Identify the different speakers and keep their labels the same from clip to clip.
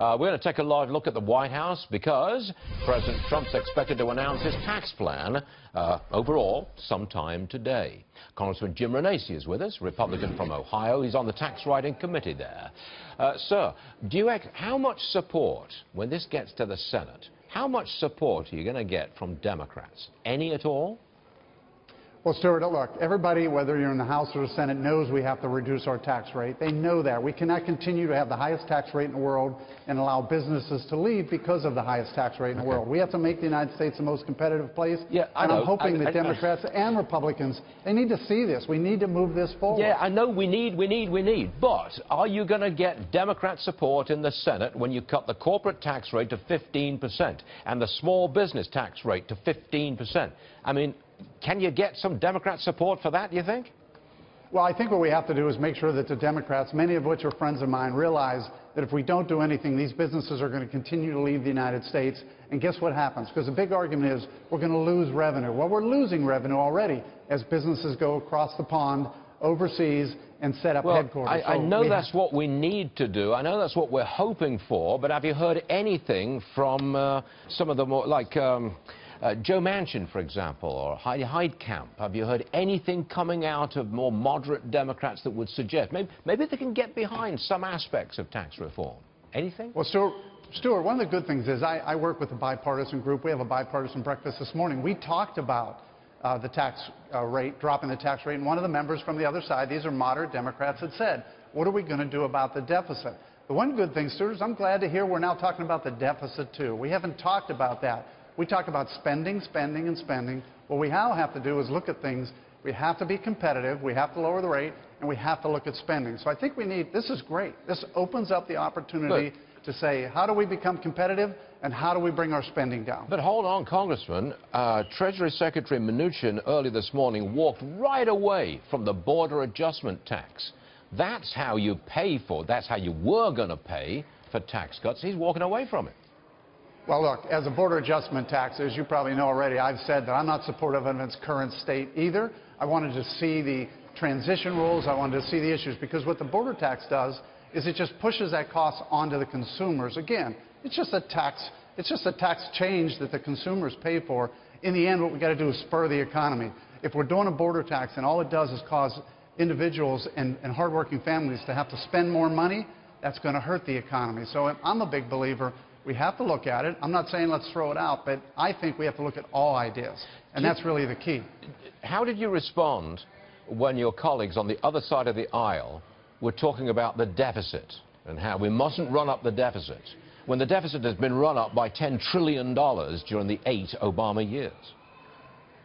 Speaker 1: We're going to take a live look at the White House because President Trump's expected to announce his tax plan overall sometime today. Congressman Jim Renacci is with us, Republican from Ohio. He's on the tax writing committee there. Sir, how much support, when this gets to the Senate, how much support are you going to get from Democrats? Any at all?
Speaker 2: Well, Stuart, look, everybody, whether you're in the House or the Senate, knows we have to reduce our tax rate. They know that. We cannot continue to have the highest tax rate in the world and allow businesses to leave because of the highest tax rate in the world. We have to make the United States the most competitive place.
Speaker 1: Yeah,
Speaker 2: and I'm hoping that Democrats and Republicans, they need to see this. We need to move this forward.
Speaker 1: Yeah, I know we need. But are you going to get Democrat support in the Senate when you cut the corporate tax rate to 15% and the small business tax rate to 15%? I mean, can you get some Democrat support for that, you think?
Speaker 2: Well, I think what we have to do is make sure that the Democrats, many of which are friends of mine, realize that if we don't do anything, these businesses are going to continue to leave the United States. And guess what happens? Because the big argument is we're going to lose revenue. Well, we're losing revenue already as businesses go across the pond overseas and set up headquarters.
Speaker 1: I know that's what we need to do. I know that's what we're hoping for. But have you heard anything from some of the more, like Joe Manchin, for example, or Heidi Heitkamp? Have you heard anything coming out of more moderate Democrats that would suggest maybe they can get behind some aspects of tax reform? Anything?
Speaker 2: Well, Stuart, one of the good things is I work with a bipartisan group. We have a bipartisan breakfast this morning. We talked about the tax rate, dropping the tax rate, and one of the members from the other side, these are moderate Democrats, had said, what are we going to do about the deficit? The one good thing, Stuart, is I'm glad to hear we're now talking about the deficit, too. We haven't talked about that. We talk about spending, spending, and spending. What we now have to do is look at things. We have to be competitive. We have to lower the rate, and we have to look at spending. So I think this is great. This opens up the opportunity to say, how do we become competitive, and how do we bring our spending down?
Speaker 1: But hold on, Congressman. Treasury Secretary Mnuchin early this morning walked right away from the border adjustment tax. That's how you pay for, that's how you were going to pay for tax cuts. He's walking away from it.
Speaker 2: Well, look, as a border adjustment tax, as you probably know already, I've said that I'm not supportive of its current state either. I wanted to see the transition rules. I wanted to see the issues, because what the border tax does is it just pushes that cost onto the consumers. Again, it's just a tax change that the consumers pay for. In the end, what we've got to do is spur the economy. If we're doing a border tax and all it does is cause individuals and hardworking families to have to spend more money, that's going to hurt the economy. So I'm a big believer. We have to look at it. I'm not saying let's throw it out, but I think we have to look at all ideas, and that's really the key.
Speaker 1: How did you respond when your colleagues on the other side of the aisle were talking about the deficit and how we mustn't run up the deficit, when the deficit has been run up by $10 trillion during the 8 Obama years?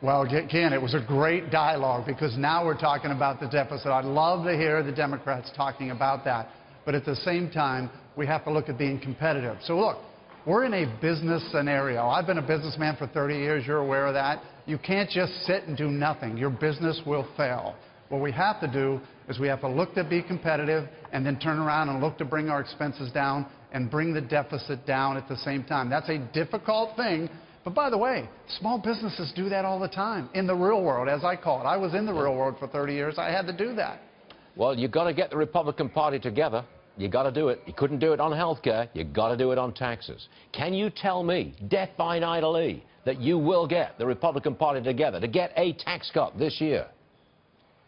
Speaker 2: Well, again, it was a great dialogue, because now we're talking about the deficit. I'd love to hear the Democrats talking about that. But at the same time, we have to look at being competitive. So look, we're in a business scenario. I've been a businessman for 30 years. You're aware of that. You can't just sit and do nothing. Your business will fail. What we have to do is we have to look to be competitive and then turn around and look to bring our expenses down and bring the deficit down at the same time. That's a difficult thing. But by the way, small businesses do that all the time in the real world, as I call it. I was in the real world for 30 years. I had to do that.
Speaker 1: Well, you've got to get the Republican Party together. You got to do it. You couldn't do it on health care. You got to do it on taxes. Can you tell me, death by idly, that you will get the Republican Party together to get a tax cut this year?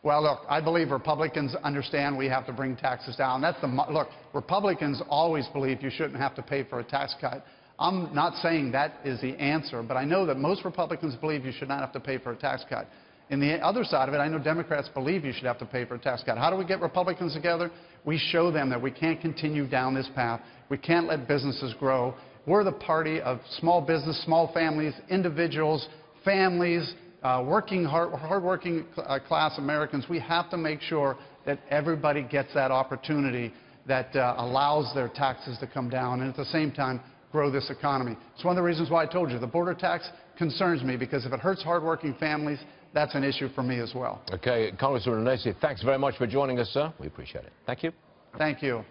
Speaker 2: Well, look, I believe Republicans understand we have to bring taxes down. Look, Republicans always believe you shouldn't have to pay for a tax cut. I'm not saying that is the answer, but I know that most Republicans believe you should not have to pay for a tax cut. In the other side of it, I know Democrats believe you should have to pay for a tax cut. How do we get Republicans together? We show them that we can't continue down this path. We can't let businesses grow. We're the party of small business, small families, individuals, families, hardworking class Americans. We have to make sure that everybody gets that opportunity that allows their taxes to come down and at the same time grow this economy. It's one of the reasons why I told you the border tax concerns me, because if it hurts hardworking families, that's an issue for me as well.
Speaker 1: Okay, Congressman Renacci, thanks very much for joining us, sir. We appreciate it. Thank you.
Speaker 2: Thank you.